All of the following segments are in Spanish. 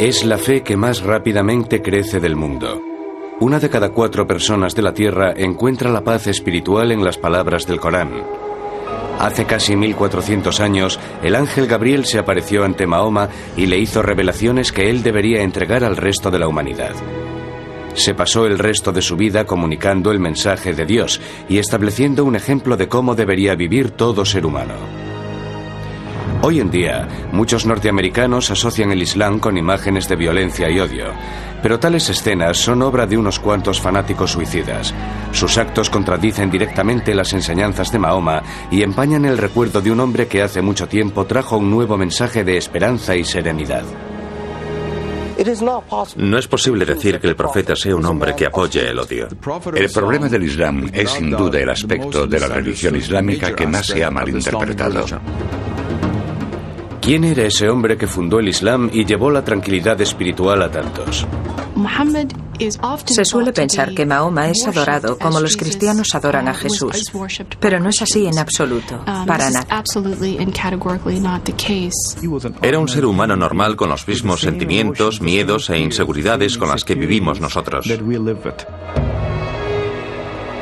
Es la fe que más rápidamente crece del mundo. 1 de cada 4 personas de la Tierra encuentra la paz espiritual en las palabras del Corán. Hace casi 1400 años, el ángel Gabriel se apareció ante Mahoma y le hizo revelaciones que él debería entregar al resto de la humanidad. Se pasó el resto de su vida comunicando el mensaje de Dios y estableciendo un ejemplo de cómo debería vivir todo ser humano. Hoy en día, muchos norteamericanos asocian el Islam con imágenes de violencia y odio, pero tales escenas son obra de unos cuantos fanáticos suicidas. Sus actos contradicen directamente las enseñanzas de Mahoma y empañan el recuerdo de un hombre que hace mucho tiempo trajo un nuevo mensaje de esperanza y serenidad. No es posible decir que el profeta sea un hombre que apoye el odio. El problema del Islam es sin duda el aspecto de la religión islámica que más se ha malinterpretado. ¿Quién era ese hombre que fundó el Islam y llevó la tranquilidad espiritual a tantos? Se suele pensar que Mahoma es adorado como los cristianos adoran a Jesús, pero no es así en absoluto, para nada. Era un ser humano normal con los mismos sentimientos, miedos e inseguridades con las que vivimos nosotros.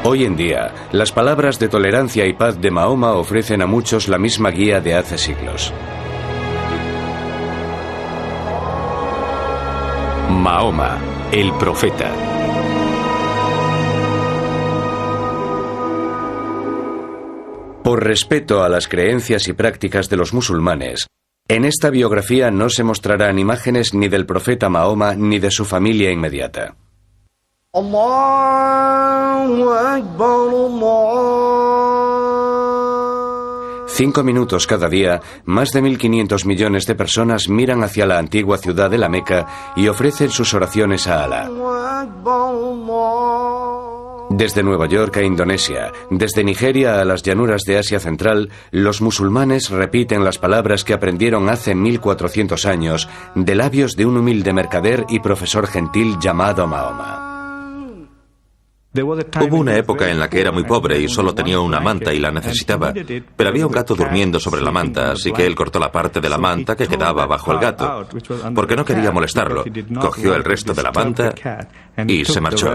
Hoy en día, las palabras de tolerancia y paz de Mahoma ofrecen a muchos la misma guía de hace siglos. Mahoma, el profeta. Por respeto a las creencias y prácticas de los musulmanes, en esta biografía no se mostrarán imágenes ni del profeta Mahoma ni de su familia inmediata. Allahu Akbar, Allah. 5 minutos cada día, más de 1.500 millones de personas miran hacia la antigua ciudad de la Meca y ofrecen sus oraciones a Alá. Desde Nueva York a Indonesia, desde Nigeria a las llanuras de Asia Central, los musulmanes repiten las palabras que aprendieron hace 1400 años de labios de un humilde mercader y profesor gentil llamado Mahoma. Hubo una época en la que era muy pobre y solo tenía una manta y la necesitaba, pero había un gato durmiendo sobre la manta, así que él cortó la parte de la manta que quedaba bajo el gato. Porque no quería molestarlo, cogió el resto de la manta y se marchó.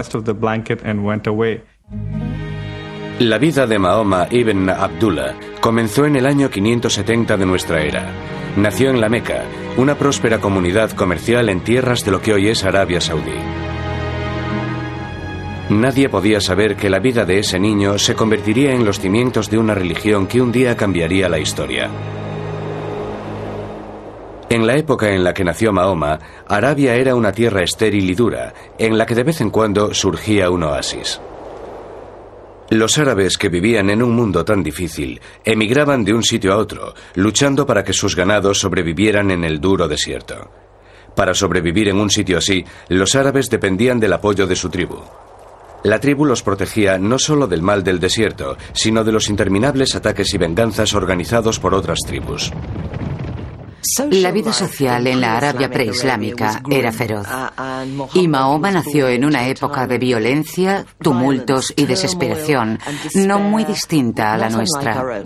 La vida de Mahoma ibn Abdullah comenzó en el año 570 de nuestra era. Nació en la Meca, una próspera comunidad comercial en tierras de lo que hoy es Arabia Saudí. Nadie podía saber que la vida de ese niño se convertiría en los cimientos de una religión que un día cambiaría la historia. En la época en la que nació Mahoma, Arabia era una tierra estéril y dura, en la que de vez en cuando surgía un oasis. Los árabes que vivían en un mundo tan difícil emigraban de un sitio a otro, luchando para que sus ganados sobrevivieran en el duro desierto. Para sobrevivir en un sitio así, los árabes dependían del apoyo de su tribu. La tribu los protegía no solo del mal del desierto, sino de los interminables ataques y venganzas organizados por otras tribus. La vida social en la Arabia preislámica era feroz, y Mahoma nació en una época de violencia, tumultos y desesperación, no muy distinta a la nuestra.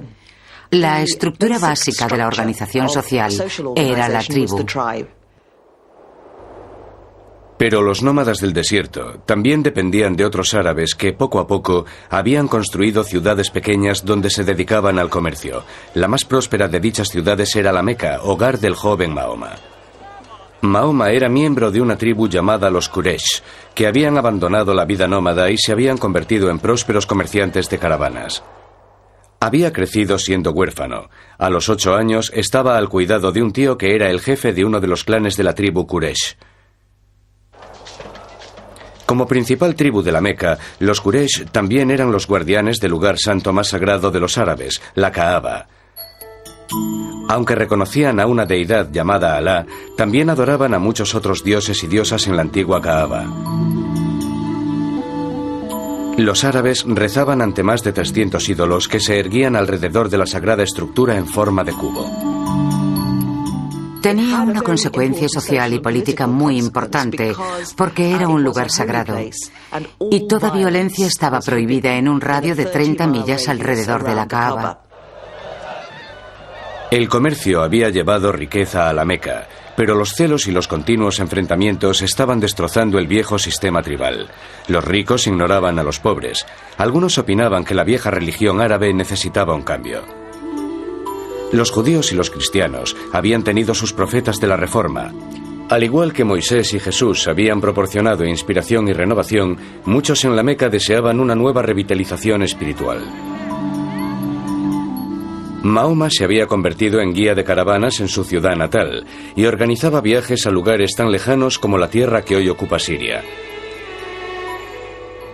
La estructura básica de la organización social era la tribu. Pero los nómadas del desierto también dependían de otros árabes que poco a poco habían construido ciudades pequeñas donde se dedicaban al comercio. La más próspera de dichas ciudades era la Meca, hogar del joven Mahoma. Mahoma era miembro de una tribu llamada los Quraysh, que habían abandonado la vida nómada y se habían convertido en prósperos comerciantes de caravanas. Había crecido siendo huérfano. A los 8 años estaba al cuidado de un tío que era el jefe de uno de los clanes de la tribu Quraysh. Como principal tribu de la Meca, los Quraysh también eran los guardianes del lugar santo más sagrado de los árabes, la Kaaba. Aunque reconocían a una deidad llamada Alá, también adoraban a muchos otros dioses y diosas en la antigua Kaaba. Los árabes rezaban ante más de 300 ídolos que se erguían alrededor de la sagrada estructura en forma de cubo. Tenía una consecuencia social y política muy importante porque era un lugar sagrado y toda violencia estaba prohibida en un radio de 30 millas alrededor de la Kaaba. El comercio había llevado riqueza a la Meca, pero los celos y los continuos enfrentamientos estaban destrozando el viejo sistema tribal. Los ricos ignoraban a los pobres. Algunos opinaban que la vieja religión árabe necesitaba un cambio. Los judíos y los cristianos habían tenido sus profetas de la Reforma. Al igual que Moisés y Jesús habían proporcionado inspiración y renovación, muchos en la Meca deseaban una nueva revitalización espiritual. Mahoma se había convertido en guía de caravanas en su ciudad natal y organizaba viajes a lugares tan lejanos como la tierra que hoy ocupa Siria.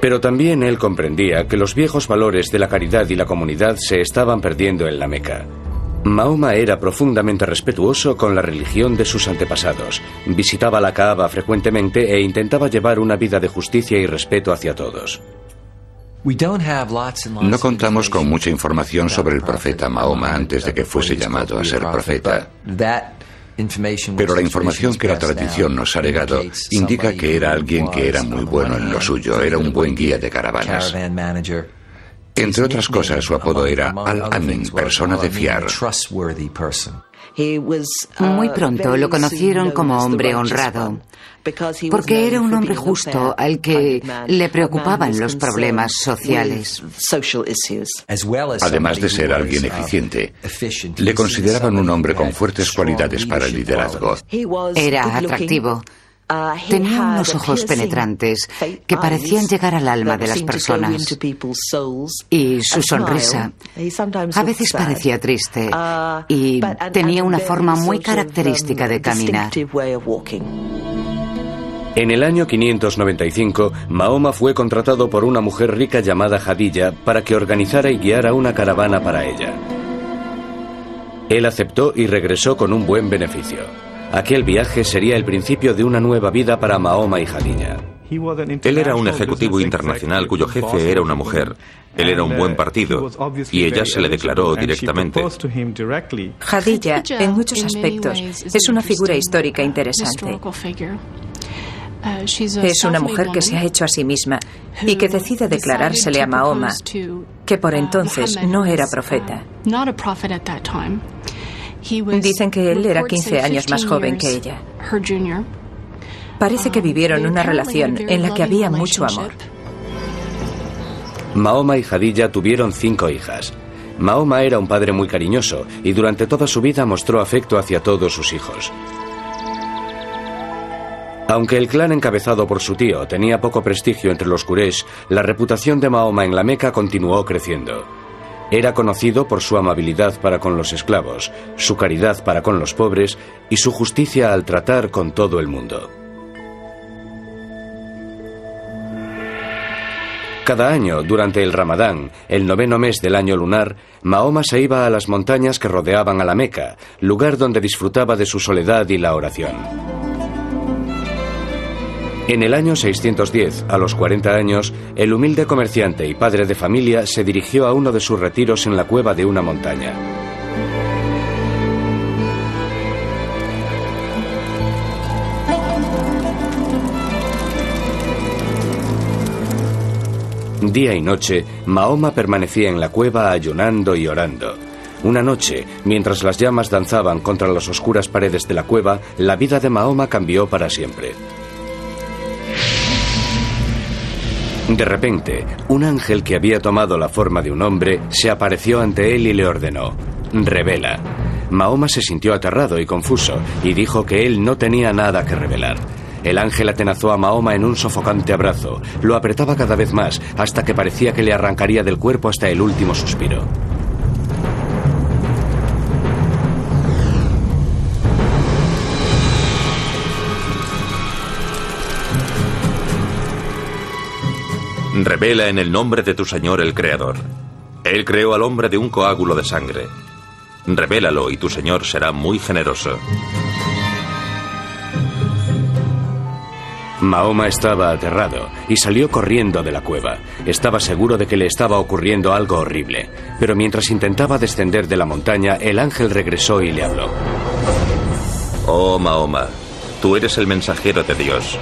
Pero también él comprendía que los viejos valores de la caridad y la comunidad se estaban perdiendo en la Meca. Mahoma era profundamente respetuoso con la religión de sus antepasados, visitaba la Kaaba frecuentemente e intentaba llevar una vida de justicia y respeto hacia todos. No contamos con mucha información sobre el profeta Mahoma antes de que fuese llamado a ser profeta. Pero la información que la tradición nos ha legado indica que era alguien que era muy bueno en lo suyo, era un buen guía de caravanas. Entre otras cosas, su apodo era Al-Amin, persona de fiar. Muy pronto lo conocieron como hombre honrado, porque era un hombre justo al que le preocupaban los problemas sociales. Además de ser alguien eficiente, le consideraban un hombre con fuertes cualidades para el liderazgo. Era atractivo. Tenía unos ojos penetrantes que parecían llegar al alma de las personas. Y su sonrisa a veces parecía triste y tenía una forma muy característica de caminar. En el año 595, Mahoma fue contratado por una mujer rica llamada Jadilla para que organizara y guiara una caravana para ella. Él aceptó y regresó con un buen beneficio. Aquel viaje sería el principio de una nueva vida para Mahoma y Jadilla. Él era un ejecutivo internacional cuyo jefe era una mujer. Él era un buen partido y ella se le declaró directamente. Jadilla, en muchos aspectos, es una figura histórica interesante. Es una mujer que se ha hecho a sí misma y que decide declarársele a Mahoma, que por entonces no era profeta. Dicen que él era 15 años más joven que ella. Parece que vivieron una relación en la que había mucho amor. Mahoma y Jadilla tuvieron 5 hijas. Mahoma era un padre muy cariñoso y durante toda su vida mostró afecto hacia todos sus hijos. Aunque el clan encabezado por su tío tenía poco prestigio entre los Quraysh, la reputación de Mahoma en la Meca continuó creciendo. Era conocido por su amabilidad para con los esclavos, su caridad para con los pobres y su justicia al tratar con todo el mundo. Cada año, durante el Ramadán, el 9º mes del año lunar, Mahoma se iba a las montañas que rodeaban a la Meca, lugar donde disfrutaba de su soledad y la oración. En el año 610, a los 40 años, el humilde comerciante y padre de familia se dirigió a uno de sus retiros en la cueva de una montaña. Día y noche, Mahoma permanecía en la cueva ayunando y orando. Una noche, mientras las llamas danzaban contra las oscuras paredes de la cueva, la vida de Mahoma cambió para siempre. De repente, un ángel que había tomado la forma de un hombre se apareció ante él y le ordenó: «Revela». Mahoma se sintió aterrado y confuso y dijo que él no tenía nada que revelar. El ángel atenazó a Mahoma en un sofocante abrazo, lo apretaba cada vez más hasta que parecía que le arrancaría del cuerpo hasta el último suspiro. Revela en el nombre de tu Señor el Creador. Él creó al hombre de un coágulo de sangre. Revélalo y tu Señor será muy generoso. Mahoma estaba aterrado y salió corriendo de la cueva. Estaba seguro de que le estaba ocurriendo algo horrible, pero mientras intentaba descender de la montaña, el ángel regresó y le habló. Oh Mahoma, tú eres el mensajero de Dios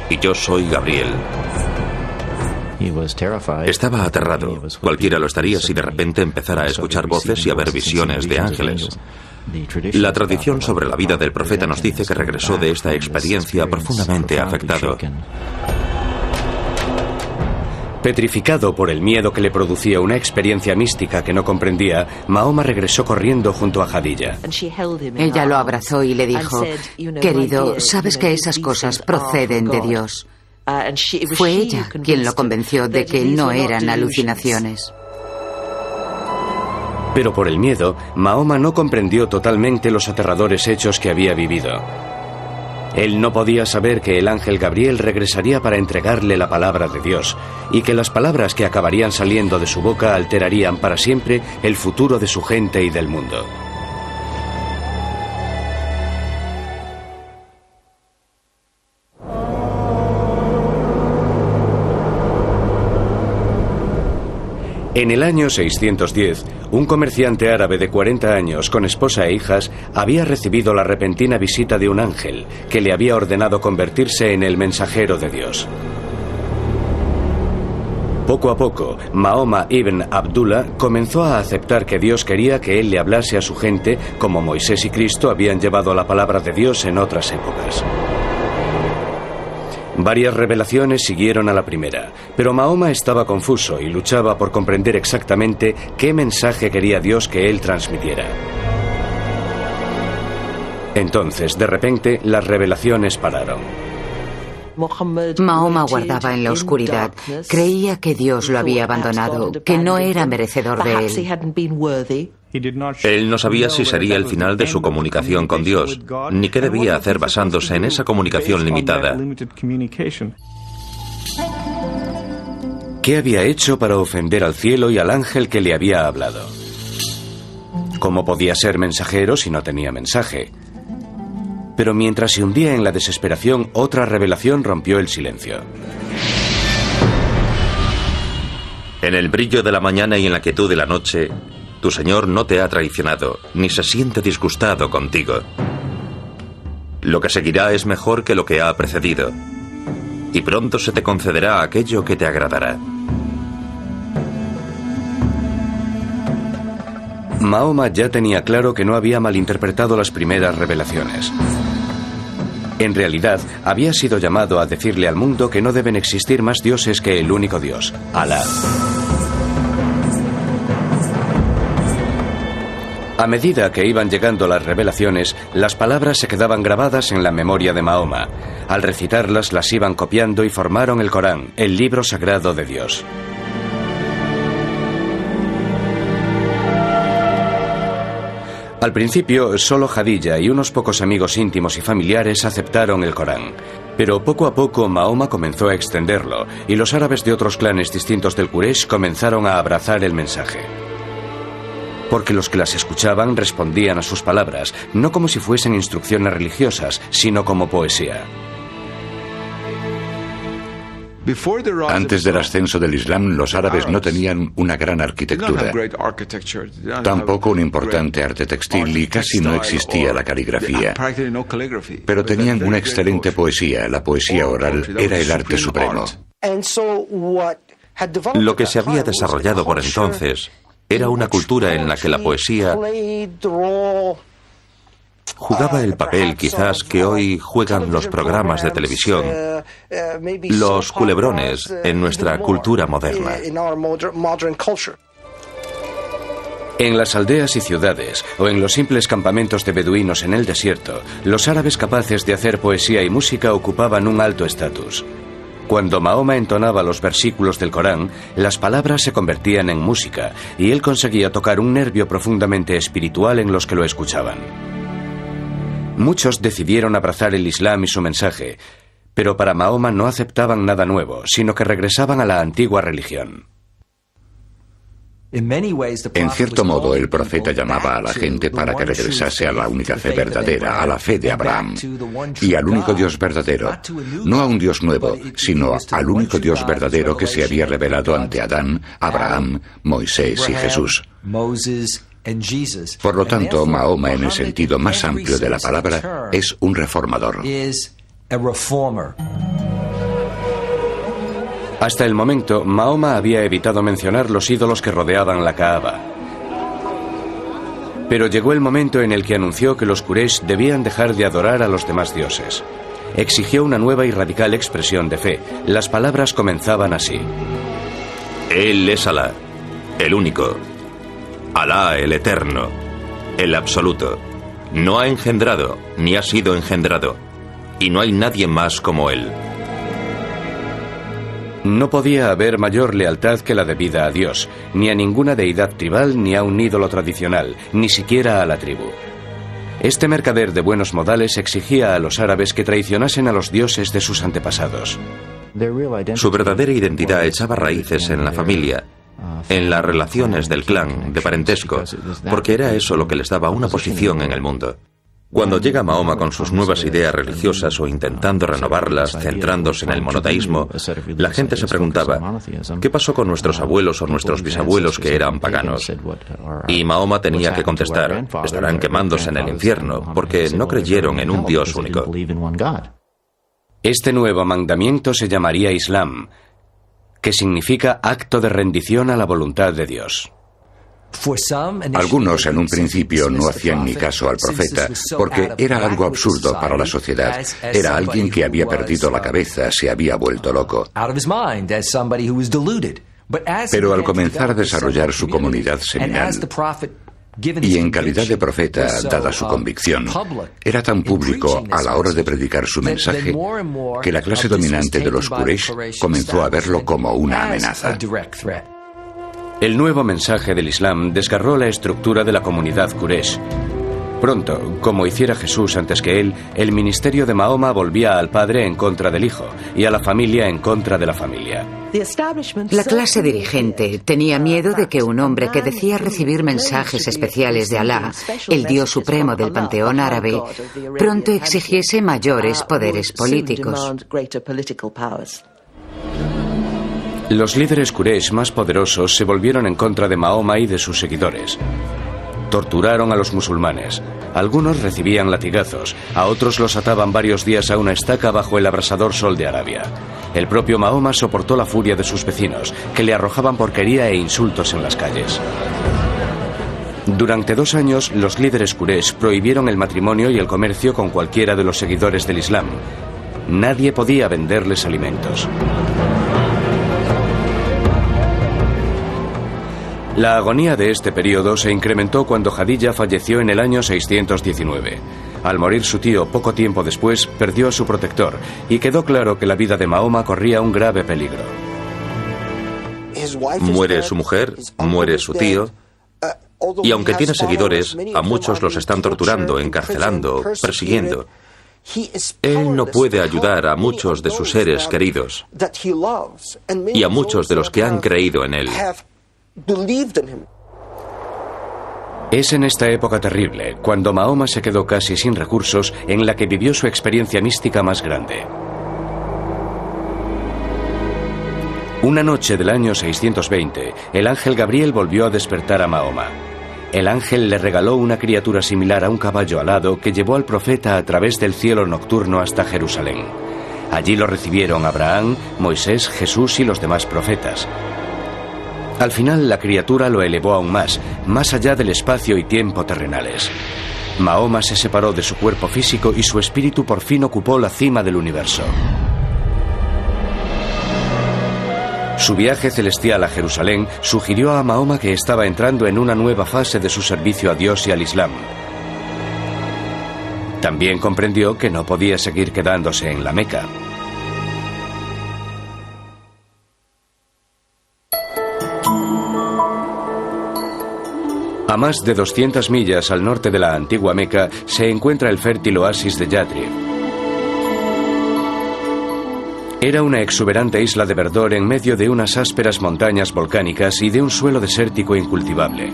y yo soy Gabriel. Estaba aterrado. Cualquiera lo estaría si de repente empezara a escuchar voces y a ver visiones de ángeles. La tradición sobre la vida del profeta nos dice que regresó de esta experiencia profundamente afectado. Petrificado por el miedo que le producía una experiencia mística que no comprendía, Mahoma regresó corriendo junto a Jadilla. Ella lo abrazó y le dijo: querido, sabes que esas cosas proceden de Dios. Fue ella quien lo convenció de que no eran alucinaciones. Pero por el miedo, Mahoma no comprendió totalmente los aterradores hechos que había vivido. Él no podía saber que el ángel Gabriel regresaría para entregarle la palabra de Dios y que las palabras que acabarían saliendo de su boca alterarían para siempre el futuro de su gente y del mundo. En el año 610, un comerciante árabe de 40 años con esposa e hijas había recibido la repentina visita de un ángel que le había ordenado convertirse en el mensajero de Dios. Poco a poco, Mahoma ibn Abdullah comenzó a aceptar que Dios quería que él le hablase a su gente como Moisés y Cristo habían llevado la palabra de Dios en otras épocas. Varias revelaciones siguieron a la primera, pero Mahoma estaba confuso y luchaba por comprender exactamente qué mensaje quería Dios que él transmitiera. Entonces, de repente, las revelaciones pararon. Mahoma guardaba en la oscuridad. Creía que Dios lo había abandonado, que no era merecedor de él. Él no sabía si sería el final de su comunicación con Dios, ni qué debía hacer basándose en esa comunicación limitada. ¿Qué había hecho para ofender al cielo y al ángel que le había hablado? ¿Cómo podía ser mensajero si no tenía mensaje? Pero mientras se hundía en la desesperación, otra revelación rompió el silencio. En el brillo de la mañana y en la quietud de la noche, tu Señor no te ha traicionado, ni se siente disgustado contigo. Lo que seguirá es mejor que lo que ha precedido, y pronto se te concederá aquello que te agradará. Mahoma ya tenía claro que no había malinterpretado las primeras revelaciones. En realidad, había sido llamado a decirle al mundo que no deben existir más dioses que el único Dios, Alá. A medida que iban llegando las revelaciones, las palabras se quedaban grabadas en la memoria de Mahoma. Al recitarlas, las iban copiando y formaron el Corán, el libro sagrado de Dios. Al principio, solo Jadilla y unos pocos amigos íntimos y familiares aceptaron el Corán. Pero poco a poco Mahoma comenzó a extenderlo, y los árabes de otros clanes distintos del Quraysh comenzaron a abrazar el mensaje. Porque los que las escuchaban respondían a sus palabras, no como si fuesen instrucciones religiosas, sino como poesía. Antes del ascenso del Islam, los árabes no tenían una gran arquitectura, tampoco un importante arte textil y casi no existía la caligrafía. Pero tenían una excelente poesía. La poesía oral era el arte supremo. Lo que se había desarrollado por entonces era una cultura en la que la poesía jugaba el papel quizás que hoy juegan los programas de televisión, los culebrones en nuestra cultura moderna. En las aldeas y ciudades, o en los simples campamentos de beduinos en el desierto, los árabes capaces de hacer poesía y música ocupaban un alto estatus. Cuando Mahoma entonaba los versículos del Corán, las palabras se convertían en música, y él conseguía tocar un nervio profundamente espiritual en los que lo escuchaban. Muchos decidieron abrazar el Islam y su mensaje, pero para Mahoma no aceptaban nada nuevo, sino que regresaban a la antigua religión. En cierto modo, el profeta llamaba a la gente para que regresase a la única fe verdadera, a la fe de Abraham, y al único Dios verdadero, no a un Dios nuevo, sino al único Dios verdadero que se había revelado ante Adán, Abraham, Moisés y Jesús. Por lo tanto, Mahoma, en el sentido más amplio de la palabra, es un reformador. Hasta el momento, Mahoma había evitado mencionar los ídolos que rodeaban la Kaaba. Pero llegó el momento en el que anunció que los Quraysh debían dejar de adorar a los demás dioses. Exigió una nueva y radical expresión de fe. Las palabras comenzaban así: Él es Alá, el único. Alá, el eterno, el absoluto. No ha engendrado, ni ha sido engendrado. Y no hay nadie más como Él. No podía haber mayor lealtad que la debida a Dios, ni a ninguna deidad tribal, ni a un ídolo tradicional, ni siquiera a la tribu. Este mercader de buenos modales exigía a los árabes que traicionasen a los dioses de sus antepasados. Su verdadera identidad echaba raíces en la familia, en las relaciones del clan, de parentesco, porque era eso lo que les daba una posición en el mundo. Cuando llega Mahoma con sus nuevas ideas religiosas o intentando renovarlas, centrándose en el monoteísmo, la gente se preguntaba, ¿qué pasó con nuestros abuelos o nuestros bisabuelos que eran paganos? Y Mahoma tenía que contestar, estarán quemándose en el infierno, porque no creyeron en un Dios único. Este nuevo mandamiento se llamaría Islam, que significa acto de rendición a la voluntad de Dios. Algunos en un principio no hacían ni caso al profeta, porque era algo absurdo para la sociedad. Era alguien que había perdido la cabeza, se había vuelto loco. Pero al comenzar a desarrollar su comunidad seminal, y en calidad de profeta, dada su convicción, era tan público a la hora de predicar su mensaje que la clase dominante de los Quraysh comenzó a verlo como una amenaza. El nuevo mensaje del Islam desgarró la estructura de la comunidad Quraysh. Pronto, como hiciera Jesús antes que él, el ministerio de Mahoma volvía al padre en contra del hijo y a la familia en contra de la familia. La clase dirigente tenía miedo de que un hombre que decía recibir mensajes especiales de Alá, el Dios supremo del panteón árabe, pronto exigiese mayores poderes políticos. Los líderes Quraysh más poderosos se volvieron en contra de Mahoma y de sus seguidores. Torturaron a los musulmanes. Algunos recibían latigazos, a otros los ataban varios días a una estaca bajo el abrasador sol de Arabia. El propio Mahoma soportó la furia de sus vecinos, que le arrojaban porquería e insultos en las calles. Durante 2 años, los líderes Quraysh prohibieron el matrimonio y el comercio con cualquiera de los seguidores del Islam. Nadie podía venderles alimentos. La agonía de este periodo se incrementó cuando Jadilla falleció en el año 619. Al morir su tío poco tiempo después, perdió a su protector y quedó claro que la vida de Mahoma corría un grave peligro. Muere su mujer, muere su tío, y aunque tiene seguidores, a muchos los están torturando, encarcelando, persiguiendo. Él no puede ayudar a muchos de sus seres queridos y a muchos de los que han creído en él. Es en esta época terrible, cuando Mahoma se quedó casi sin recursos, en la que vivió su experiencia mística más grande. Una noche del año 620, el ángel Gabriel volvió a despertar a Mahoma. El ángel le regaló una criatura similar a un caballo alado que llevó al profeta a través del cielo nocturno hasta Jerusalén. Allí lo recibieron Abraham, Moisés, Jesús y los demás profetas. Al final, la criatura lo elevó aún más allá del espacio y tiempo terrenales. Mahoma se separó de su cuerpo físico y su espíritu por fin ocupó la cima del universo. Su viaje celestial a Jerusalén sugirió a Mahoma que estaba entrando en una nueva fase de su servicio a Dios y al Islam. También comprendió que no podía seguir quedándose en la Meca. A más de 200 millas al norte de la antigua Meca se encuentra el fértil oasis de Yatrib. Era una exuberante isla de verdor en medio de unas ásperas montañas volcánicas y de un suelo desértico incultivable.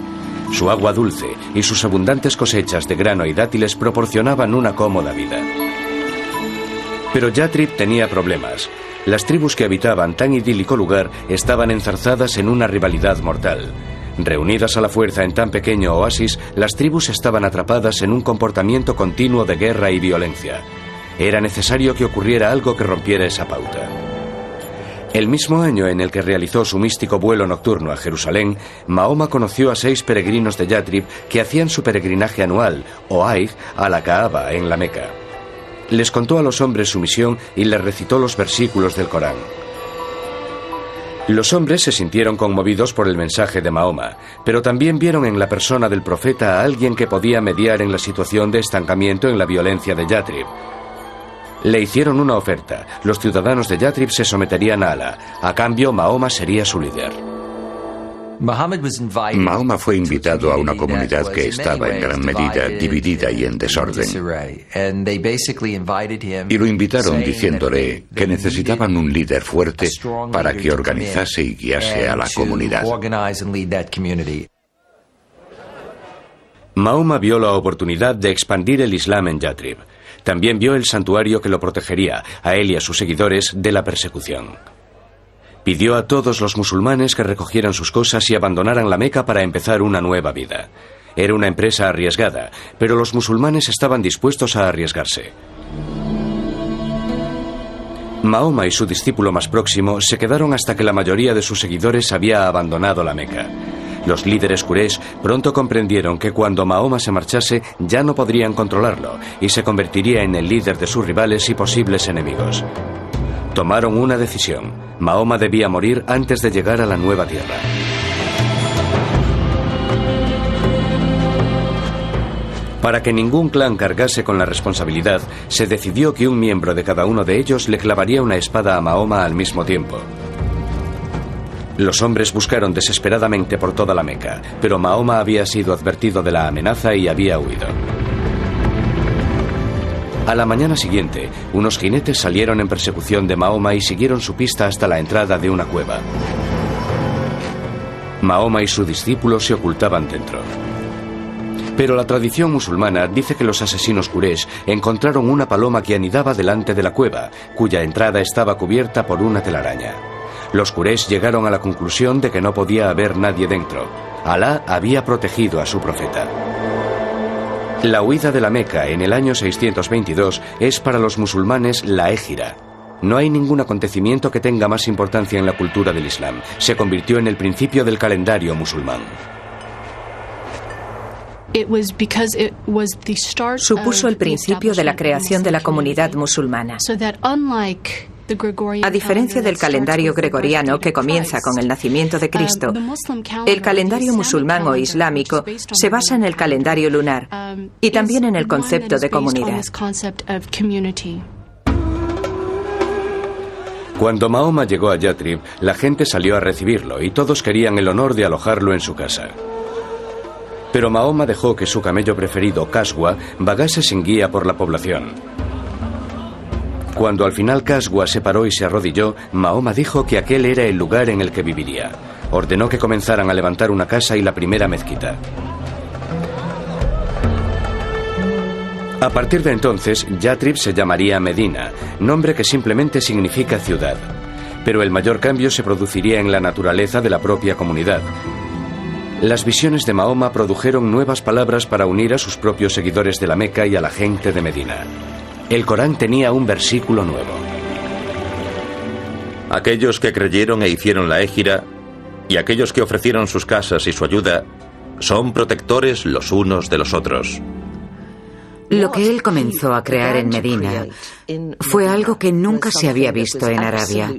Su agua dulce y sus abundantes cosechas de grano y dátiles proporcionaban una cómoda vida. Pero Yatrib tenía problemas. Las tribus que habitaban tan idílico lugar estaban enzarzadas en una rivalidad mortal. Reunidas a la fuerza en tan pequeño oasis, las tribus estaban atrapadas en un comportamiento continuo de guerra y violencia. Era necesario que ocurriera algo que rompiera esa pauta. El mismo año en el que realizó su místico vuelo nocturno a Jerusalén, Mahoma conoció a 6 peregrinos de Yatrib que hacían su peregrinaje anual, o Hajj, a la Kaaba, en la Meca. Les contó a los hombres su misión y les recitó los versículos del Corán. Los hombres se sintieron conmovidos por el mensaje de Mahoma, pero también vieron en la persona del profeta a alguien que podía mediar en la situación de estancamiento en la violencia de Yatrib. Le hicieron una oferta. Los ciudadanos de Yatrib se someterían a Alá. A cambio, Mahoma sería su líder. Mahoma fue invitado a una comunidad que estaba en gran medida dividida y en desorden. Y lo invitaron diciéndole que necesitaban un líder fuerte para que organizase y guiase a la comunidad. Mahoma vio la oportunidad de expandir el Islam en Yatrib. También vio el santuario que lo protegería, a él y a sus seguidores, de la persecución. Pidió a todos los musulmanes que recogieran sus cosas y abandonaran la Meca para empezar una nueva vida. Era una empresa arriesgada, pero los musulmanes estaban dispuestos a arriesgarse. Mahoma y su discípulo más próximo se quedaron hasta que la mayoría de sus seguidores había abandonado la Meca. Los líderes Quraysh pronto comprendieron que cuando Mahoma se marchase ya no podrían controlarlo y se convertiría en el líder de sus rivales y posibles enemigos. Tomaron una decisión. Mahoma debía morir antes de llegar a la nueva tierra. Para que ningún clan cargase con la responsabilidad, se decidió que un miembro de cada uno de ellos le clavaría una espada a Mahoma al mismo tiempo. Los hombres buscaron desesperadamente por toda la Meca, pero Mahoma había sido advertido de la amenaza y había huido. A la mañana siguiente, unos jinetes salieron en persecución de Mahoma y siguieron su pista hasta la entrada de una cueva. Mahoma y su discípulo se ocultaban dentro. Pero la tradición musulmana dice que los asesinos Quraysh encontraron una paloma que anidaba delante de la cueva, cuya entrada estaba cubierta por una telaraña. Los Quraysh llegaron a la conclusión de que no podía haber nadie dentro. Alá había protegido a su profeta. La huida de la Meca en el año 622 es para los musulmanes la Égira. No hay ningún acontecimiento que tenga más importancia en la cultura del Islam. Se convirtió en el principio del calendario musulmán. Supuso el principio de la creación de la comunidad musulmana. A diferencia del calendario gregoriano que comienza con el nacimiento de Cristo, el calendario musulmán o islámico se basa en el calendario lunar y también en el concepto de comunidad. Cuando Mahoma llegó a Yatrib, la gente salió a recibirlo y todos querían el honor de alojarlo en su casa. Pero Mahoma dejó que su camello preferido, Kaswa, vagase sin guía por la población. Cuando al final Kaswa se paró y se arrodilló, Mahoma dijo que aquel era el lugar en el que viviría. Ordenó que comenzaran a levantar una casa y la primera mezquita. A partir de entonces, Yatrib se llamaría Medina, nombre que simplemente significa ciudad. Pero el mayor cambio se produciría en la naturaleza de la propia comunidad. Las visiones de Mahoma produjeron nuevas palabras para unir a sus propios seguidores de la Meca y a la gente de Medina. El Corán tenía un versículo nuevo. Aquellos que creyeron e hicieron la Égira y aquellos que ofrecieron sus casas y su ayuda son protectores los unos de los otros. Lo que él comenzó a crear en Medina fue algo que nunca se había visto en Arabia,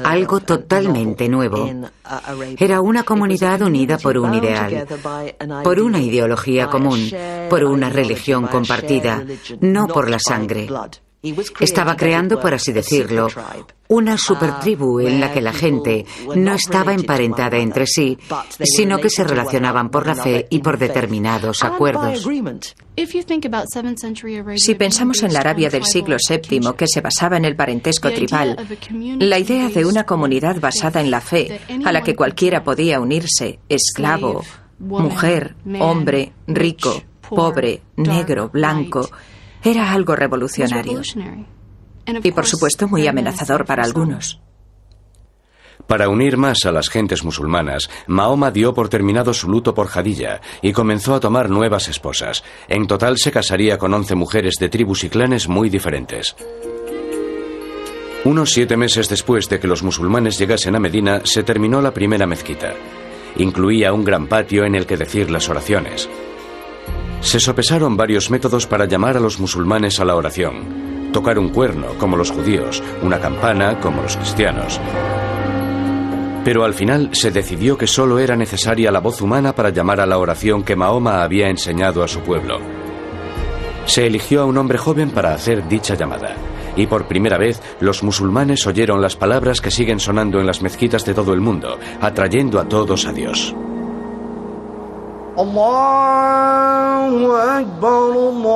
algo totalmente nuevo. Era una comunidad unida por un ideal, por una ideología común, por una religión compartida, no por la sangre. Estaba creando, por así decirlo, una supertribu en la que la gente no estaba emparentada entre sí, sino que se relacionaban por la fe y por determinados acuerdos. Si pensamos en la Arabia del siglo VII, que se basaba en el parentesco tribal, la idea de una comunidad basada en la fe, a la que cualquiera podía unirse, esclavo, mujer, hombre, rico, pobre, negro, blanco, era algo revolucionario. Y por supuesto muy amenazador para algunos. Para unir más a las gentes musulmanas, Mahoma dio por terminado su luto por Jadilla y comenzó a tomar nuevas esposas. En total se casaría con 11 mujeres de tribus y clanes muy diferentes. Unos 7 meses después de que los musulmanes llegasen a Medina, se terminó la primera mezquita. Incluía un gran patio en el que decir las oraciones. Se sopesaron varios métodos para llamar a los musulmanes a la oración. Tocar un cuerno, como los judíos, una campana, como los cristianos. Pero al final se decidió que solo era necesaria la voz humana para llamar a la oración que Mahoma había enseñado a su pueblo. Se eligió a un hombre joven para hacer dicha llamada. Y por primera vez, los musulmanes oyeron las palabras que siguen sonando en las mezquitas de todo el mundo, atrayendo a todos a Dios. Allahu Akbar, Allahu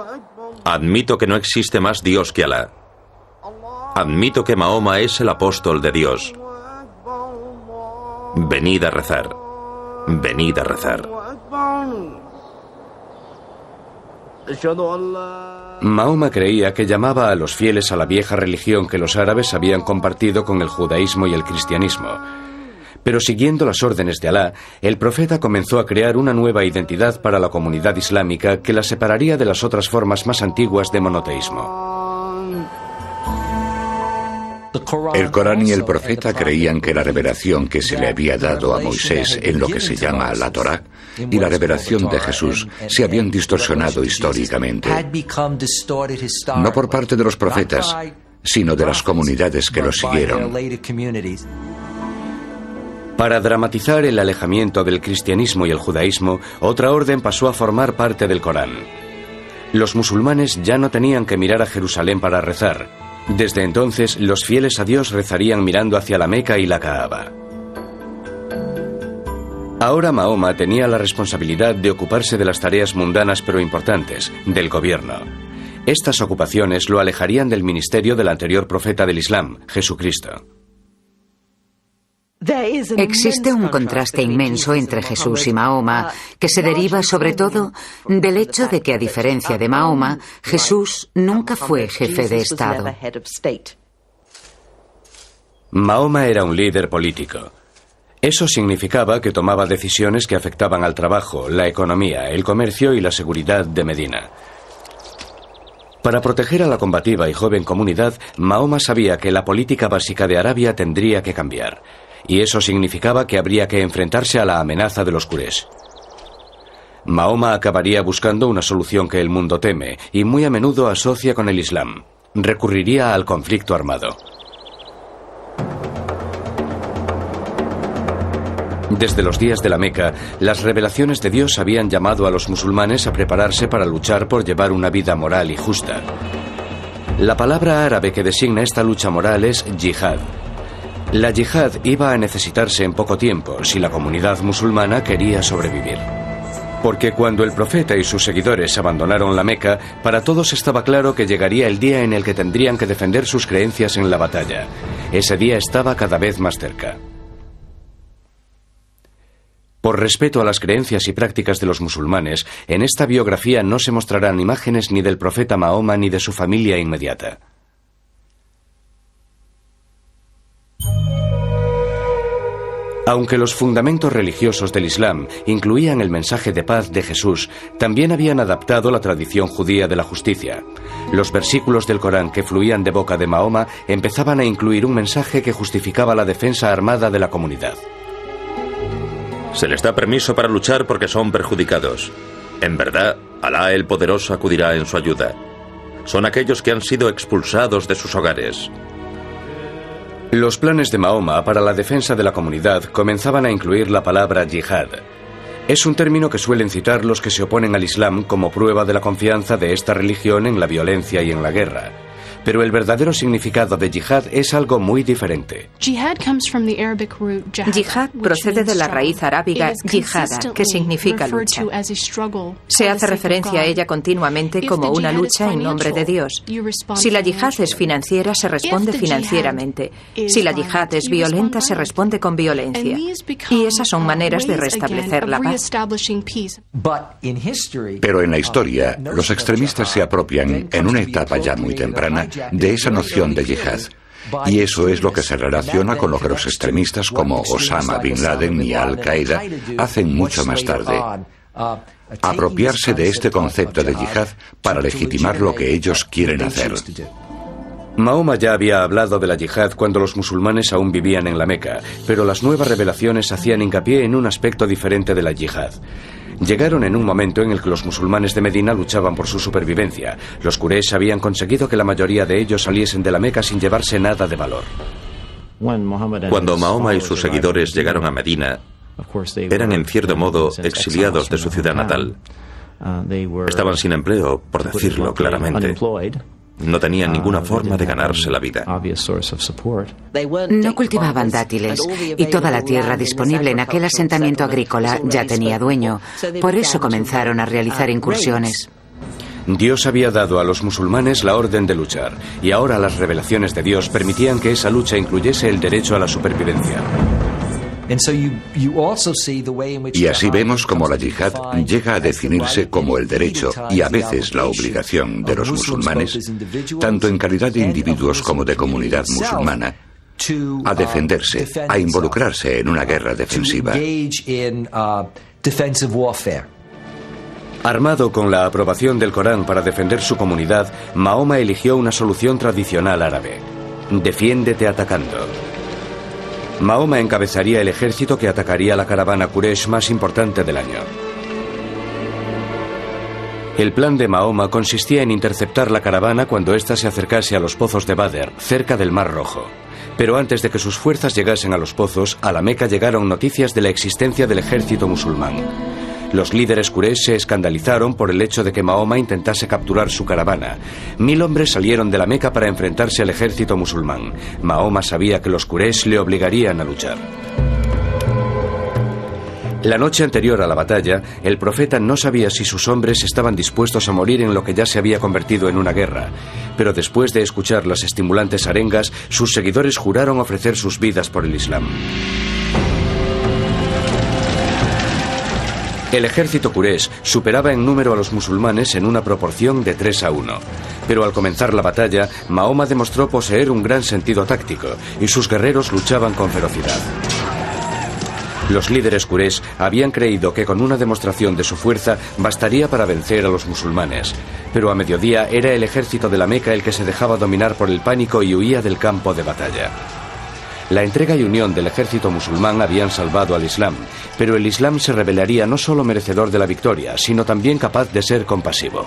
Akbar. Admito que no existe más Dios que Alá. Admito que Mahoma es el apóstol de Dios. Venid a rezar. Venid a rezar. Mahoma creía que llamaba a los fieles a la vieja religión que los árabes habían compartido con el judaísmo y el cristianismo. Pero siguiendo las órdenes de Alá, el profeta comenzó a crear una nueva identidad para la comunidad islámica que la separaría de las otras formas más antiguas de monoteísmo. El Corán y el profeta creían que la revelación que se le había dado a Moisés en lo que se llama la Torá y la revelación de Jesús se habían distorsionado históricamente, no por parte de los profetas, sino de las comunidades que los siguieron. Para dramatizar el alejamiento del cristianismo y el judaísmo, otra orden pasó a formar parte del Corán. Los musulmanes ya no tenían que mirar a Jerusalén para rezar. Desde entonces, los fieles a Dios rezarían mirando hacia la Meca y la Kaaba. Ahora Mahoma tenía la responsabilidad de ocuparse de las tareas mundanas pero importantes, del gobierno. Estas ocupaciones lo alejarían del ministerio del anterior profeta del Islam, Jesucristo. Existe un contraste inmenso entre Jesús y Mahoma, que se deriva sobre todo del hecho de que, a diferencia de Mahoma, Jesús nunca fue jefe de Estado. Mahoma era un líder político. Eso significaba que tomaba decisiones que afectaban al trabajo, la economía, el comercio y la seguridad de Medina. Para proteger a la combativa y joven comunidad, Mahoma sabía que la política básica de Arabia tendría que cambiar. Y eso significaba que habría que enfrentarse a la amenaza de los Quraysh. Mahoma acabaría buscando una solución que el mundo teme y muy a menudo asocia con el Islam. Recurriría al conflicto armado. Desde los días de la Meca, las revelaciones de Dios habían llamado a los musulmanes a prepararse para luchar por llevar una vida moral y justa. La palabra árabe que designa esta lucha moral es yihad. La yihad iba a necesitarse en poco tiempo si la comunidad musulmana quería sobrevivir. Porque cuando el profeta y sus seguidores abandonaron la Meca, para todos estaba claro que llegaría el día en el que tendrían que defender sus creencias en la batalla. Ese día estaba cada vez más cerca. Por respeto a las creencias y prácticas de los musulmanes, en esta biografía no se mostrarán imágenes ni del profeta Mahoma ni de su familia inmediata. Aunque los fundamentos religiosos del Islam incluían el mensaje de paz de Jesús, también habían adaptado la tradición judía de la justicia. Los versículos del Corán que fluían de boca de Mahoma empezaban a incluir un mensaje que justificaba la defensa armada de la comunidad. Se les da permiso para luchar porque son perjudicados. En verdad, Alá el Poderoso acudirá en su ayuda. Son aquellos que han sido expulsados de sus hogares. Los planes de Mahoma para la defensa de la comunidad comenzaban a incluir la palabra yihad. Es un término que suelen citar los que se oponen al Islam como prueba de la confianza de esta religión en la violencia y en la guerra. Pero el verdadero significado de yihad es algo muy diferente. Yihad procede de la raíz arábiga yihada, que significa lucha. Se hace referencia a ella continuamente como una lucha en nombre de Dios. Si la yihad es financiera, se responde financieramente. Si la yihad es violenta, se responde con violencia. Y esas son maneras de restablecer la paz. Pero en la historia, los extremistas se apropian, en una etapa ya muy temprana, de esa noción de yihad. Y eso es lo que se relaciona con lo que los extremistas como Osama Bin Laden y Al-Qaeda hacen mucho más tarde. apropiarse de este concepto de yihad para legitimar lo que ellos quieren hacer. Mahoma ya había hablado de la yihad cuando los musulmanes aún vivían en la Meca, pero las nuevas revelaciones hacían hincapié en un aspecto diferente de la yihad. Llegaron en un momento en el que los musulmanes de Medina luchaban por su supervivencia. Los Quraysh habían conseguido que la mayoría de ellos saliesen de la Meca sin llevarse nada de valor. Cuando Mahoma y sus seguidores llegaron a Medina, eran en cierto modo exiliados de su ciudad natal. Estaban sin empleo, por decirlo claramente. No tenían ninguna forma de ganarse la vida. No cultivaban dátiles y toda la tierra disponible en aquel asentamiento agrícola ya tenía dueño. Por eso comenzaron a realizar incursiones. Dios había dado a los musulmanes la orden de luchar, y ahora las revelaciones de Dios permitían que esa lucha incluyese el derecho a la supervivencia. Y así vemos cómo la yihad llega a definirse como el derecho y a veces la obligación de los musulmanes, tanto en calidad de individuos como de comunidad musulmana, a defenderse, a involucrarse en una guerra defensiva. Armado con la aprobación del Corán para defender su comunidad, Mahoma eligió una solución tradicional árabe: defiéndete atacando. Mahoma encabezaría el ejército que atacaría la caravana Quraysh más importante del año. El plan de Mahoma consistía en interceptar la caravana cuando ésta se acercase a los pozos de Badr, cerca del Mar Rojo. Pero antes de que sus fuerzas llegasen a los pozos, a la Meca llegaron noticias de la existencia del ejército musulmán. Los líderes Quraysh se escandalizaron por el hecho de que Mahoma intentase capturar su caravana. 1000 hombres salieron de la Meca para enfrentarse al ejército musulmán. Mahoma sabía que los Quraysh le obligarían a luchar. La noche anterior a la batalla, el profeta no sabía si sus hombres estaban dispuestos a morir en lo que ya se había convertido en una guerra. Pero después de escuchar las estimulantes arengas, sus seguidores juraron ofrecer sus vidas por el Islam. El ejército Quraysh superaba en número a los musulmanes en una proporción de 3-1. Pero al comenzar la batalla, Mahoma demostró poseer un gran sentido táctico y sus guerreros luchaban con ferocidad. Los líderes Quraysh habían creído que con una demostración de su fuerza bastaría para vencer a los musulmanes. Pero a mediodía era el ejército de la Meca el que se dejaba dominar por el pánico y huía del campo de batalla. La entrega y unión del ejército musulmán habían salvado al Islam, pero el Islam se revelaría no solo merecedor de la victoria, sino también capaz de ser compasivo.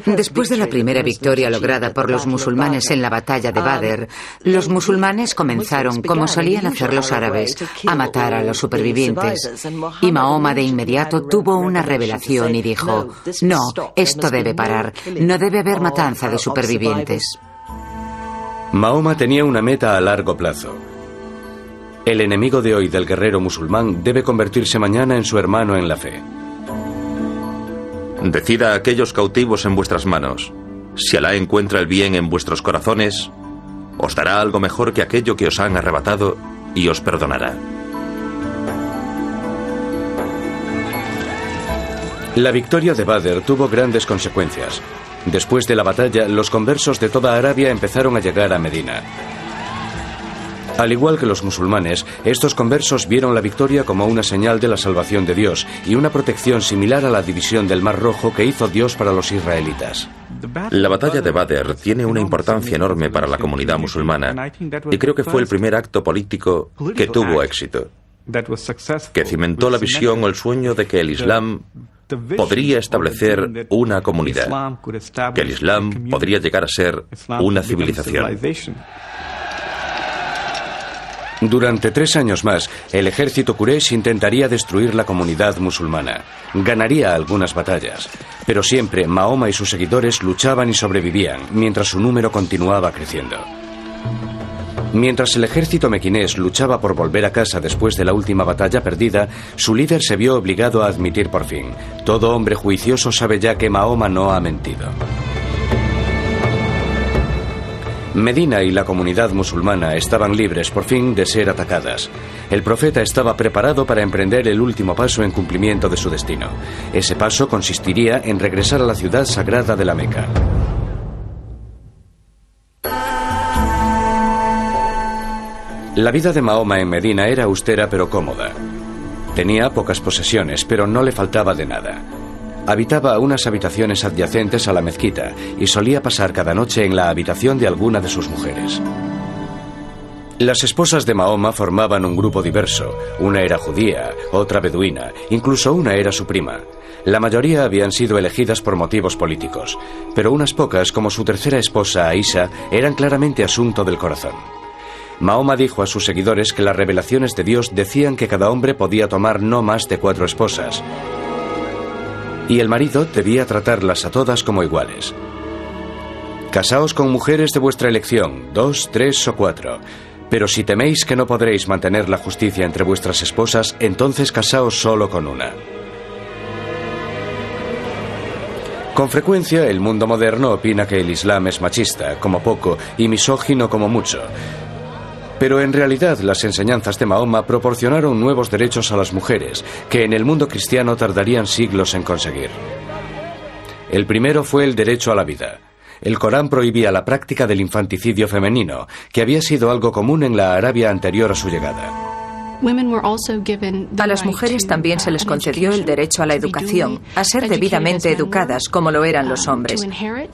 Después de la primera victoria lograda por los musulmanes en la batalla de Badr, los musulmanes comenzaron, como solían hacer los árabes, a matar a los supervivientes. Y Mahoma de inmediato tuvo una revelación y dijo: no, esto debe parar, no debe haber matanza de supervivientes. Mahoma tenía una meta a largo plazo. El enemigo de hoy del guerrero musulmán debe convertirse mañana en su hermano en la fe. Decida a aquellos cautivos en vuestras manos. Si Alá encuentra el bien en vuestros corazones, os dará algo mejor que aquello que os han arrebatado y os perdonará. La victoria de Badr tuvo grandes consecuencias. Después de la batalla, los conversos de toda Arabia empezaron a llegar a Medina. Al igual que los musulmanes, estos conversos vieron la victoria como una señal de la salvación de Dios y una protección similar a la división del Mar Rojo que hizo Dios para los israelitas. La batalla de Badr tiene una importancia enorme para la comunidad musulmana y creo que fue el primer acto político que tuvo éxito, que cimentó la visión o el sueño de que el Islam podría establecer una comunidad, que el Islam podría llegar a ser una civilización. Durante 3 años más, el ejército Quraysh intentaría destruir la comunidad musulmana. Ganaría algunas batallas, pero siempre Mahoma y sus seguidores luchaban y sobrevivían, mientras su número continuaba creciendo. Mientras el ejército mequinés luchaba por volver a casa después de la última batalla perdida, su líder se vio obligado a admitir por fin: todo hombre juicioso sabe ya que Mahoma no ha mentido. Medina y la comunidad musulmana estaban libres por fin de ser atacadas. El profeta estaba preparado para emprender el último paso en cumplimiento de su destino. Ese paso consistiría en regresar a la ciudad sagrada de la Meca. La vida de Mahoma en Medina era austera pero cómoda. Tenía pocas posesiones, pero no le faltaba de nada. Habitaba unas habitaciones adyacentes a la mezquita y solía pasar cada noche en la habitación de alguna de sus mujeres. Las esposas de Mahoma formaban un grupo diverso. Una era judía, otra beduina, incluso una era su prima. La mayoría habían sido elegidas por motivos políticos, pero unas pocas, como su tercera esposa, Aisha, eran claramente asunto del corazón. Mahoma dijo a sus seguidores que las revelaciones de Dios decían que cada hombre podía tomar no más de 4 esposas, y el marido debía tratarlas a todas como iguales. Casaos con mujeres de vuestra elección, 2, 3 o 4. Pero si teméis que no podréis mantener la justicia entre vuestras esposas, entonces casaos solo con una. Con frecuencia, el mundo moderno opina que el Islam es machista, como poco, y misógino como mucho. Pero en realidad las enseñanzas de Mahoma proporcionaron nuevos derechos a las mujeres, que en el mundo cristiano tardarían siglos en conseguir. El primero fue el derecho a la vida. El Corán prohibía la práctica del infanticidio femenino, que había sido algo común en la Arabia anterior a su llegada. A las mujeres también se les concedió el derecho a la educación, a ser debidamente educadas como lo eran los hombres,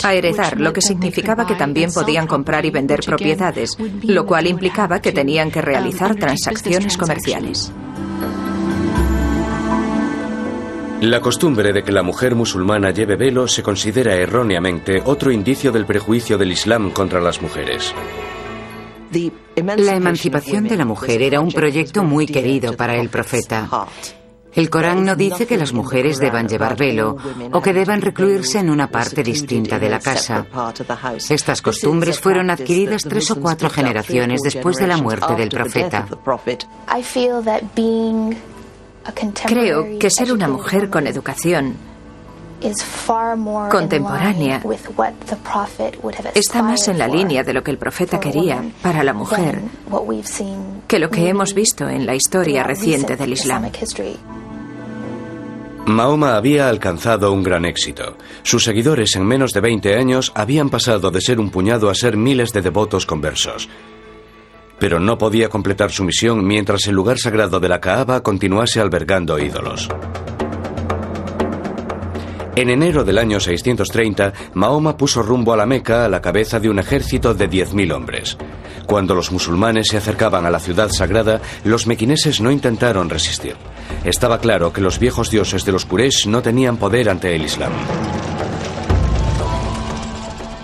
a heredar, lo que significaba que también podían comprar y vender propiedades, lo cual implicaba que tenían que realizar transacciones comerciales. La costumbre de que la mujer musulmana lleve velo se considera erróneamente otro indicio del prejuicio del Islam contra las mujeres. La emancipación de la mujer era un proyecto muy querido para el profeta. El Corán no dice que las mujeres deban llevar velo o que deban recluirse en una parte distinta de la casa. Estas costumbres fueron adquiridas 3 o 4 generaciones después de la muerte del profeta. Creo que ser una mujer con educación contemporánea está más en la línea de lo que el profeta quería para la mujer que lo que hemos visto en la historia reciente del Islam. Mahoma había alcanzado un gran éxito. Sus seguidores en menos de 20 años habían pasado de ser un puñado a ser miles de devotos conversos. Pero no podía completar su misión mientras el lugar sagrado de la Kaaba continuase albergando ídolos. En enero del año 630, Mahoma puso rumbo a la Meca a la cabeza de un ejército de 10.000 hombres. Cuando los musulmanes se acercaban a la ciudad sagrada, los mequineses no intentaron resistir. Estaba claro que los viejos dioses de los Quraysh no tenían poder ante el Islam.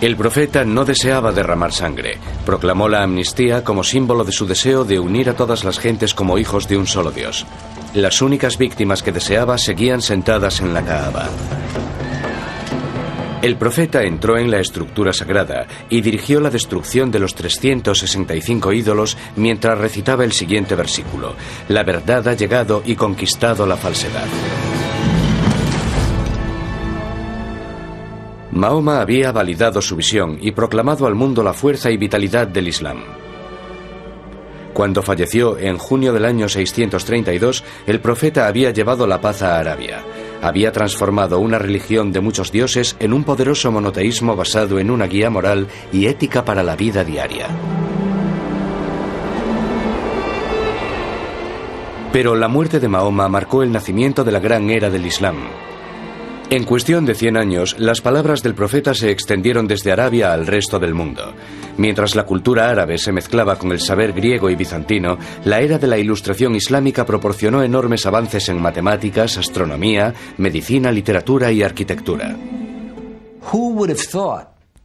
El profeta no deseaba derramar sangre. Proclamó la amnistía como símbolo de su deseo de unir a todas las gentes como hijos de un solo Dios. Las únicas víctimas que deseaba seguían sentadas en la Kaaba. El profeta entró en la estructura sagrada y dirigió la destrucción de los 365 ídolos mientras recitaba el siguiente versículo: la verdad ha llegado y conquistado la falsedad. Mahoma había validado su visión y proclamado al mundo la fuerza y vitalidad del Islam. Cuando falleció en junio del año 632, el profeta había llevado la paz a Arabia. Había transformado una religión de muchos dioses en un poderoso monoteísmo basado en una guía moral y ética para la vida diaria. Pero la muerte de Mahoma marcó el nacimiento de la gran era del Islam. En cuestión de 100 años, las palabras del profeta se extendieron desde Arabia al resto del mundo. Mientras la cultura árabe se mezclaba con el saber griego y bizantino, la era de la Ilustración islámica proporcionó enormes avances en matemáticas, astronomía, medicina, literatura y arquitectura.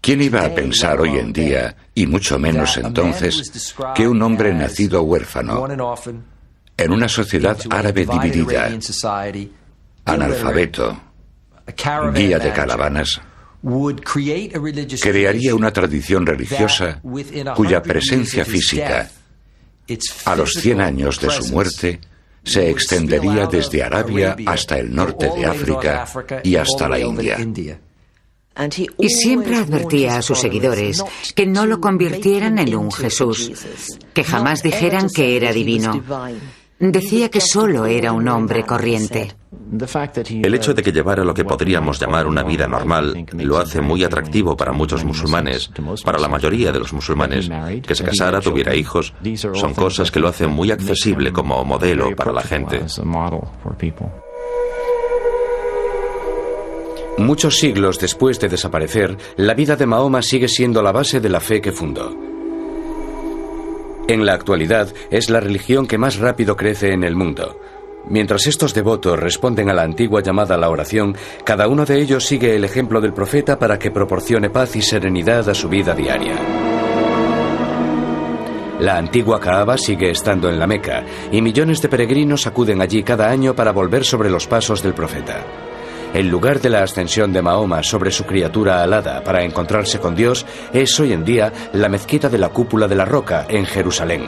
¿Quién iba a pensar hoy en día, y mucho menos entonces, que un hombre nacido huérfano, en una sociedad árabe dividida, analfabeto, guía de caravanas, crearía una tradición religiosa cuya presencia física, a los 100 años de su muerte, se extendería desde Arabia hasta el norte de África y hasta la India? Y siempre advertía a sus seguidores que no lo convirtieran en un Jesús, que jamás dijeran que era divino. Decía que solo era un hombre corriente. El hecho de que llevara lo que podríamos llamar una vida normal lo hace muy atractivo para muchos musulmanes, para la mayoría de los musulmanes. Que se casara, tuviera hijos, son cosas que lo hacen muy accesible como modelo para la gente. Muchos siglos después de desaparecer, la vida de Mahoma sigue siendo la base de la fe que fundó. En la actualidad, es la religión que más rápido crece en el mundo. Mientras estos devotos responden a la antigua llamada a la oración, cada uno de ellos sigue el ejemplo del profeta para que proporcione paz y serenidad a su vida diaria. La antigua Kaaba sigue estando en la Meca, y millones de peregrinos acuden allí cada año para volver sobre los pasos del profeta. El lugar de la ascensión de Mahoma sobre su criatura alada para encontrarse con Dios es hoy en día la mezquita de la Cúpula de la Roca, en Jerusalén.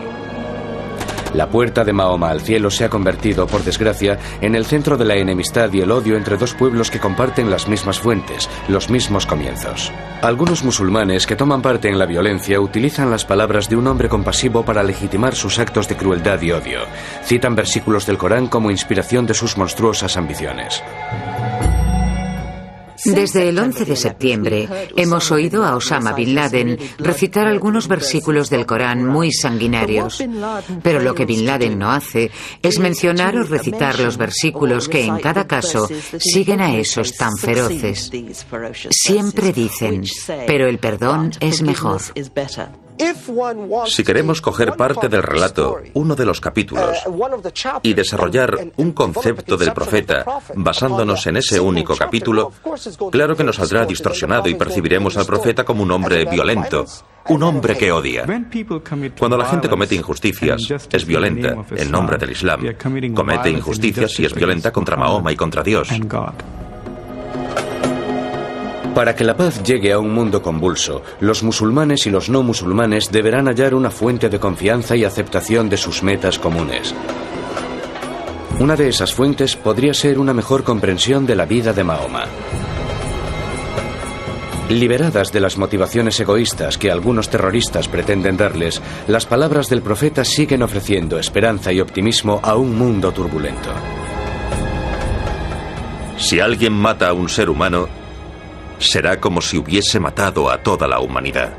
La puerta de Mahoma al cielo se ha convertido, por desgracia, en el centro de la enemistad y el odio entre dos pueblos que comparten las mismas fuentes, los mismos comienzos. Algunos musulmanes que toman parte en la violencia utilizan las palabras de un hombre compasivo para legitimar sus actos de crueldad y odio. Citan versículos del Corán como inspiración de sus monstruosas ambiciones. Desde el 11 de septiembre hemos oído a Osama Bin Laden recitar algunos versículos del Corán muy sanguinarios. Pero lo que Bin Laden no hace es mencionar o recitar los versículos que en cada caso siguen a esos tan feroces. Siempre dicen, pero el perdón es mejor. Si queremos coger parte del relato, uno de los capítulos, y desarrollar un concepto del profeta basándonos en ese único capítulo, claro que nos saldrá distorsionado y percibiremos al profeta como un hombre violento, un hombre que odia. Cuando la gente comete injusticias, es violenta en nombre del Islam. Comete injusticias y es violenta contra Mahoma y contra Dios. Para que la paz llegue a un mundo convulso, los musulmanes y los no musulmanes deberán hallar una fuente de confianza y aceptación de sus metas comunes. Una de esas fuentes podría ser una mejor comprensión de la vida de Mahoma. Liberadas de las motivaciones egoístas que algunos terroristas pretenden darles, las palabras del profeta siguen ofreciendo esperanza y optimismo a un mundo turbulento. Si alguien mata a un ser humano, será como si hubiese matado a toda la humanidad.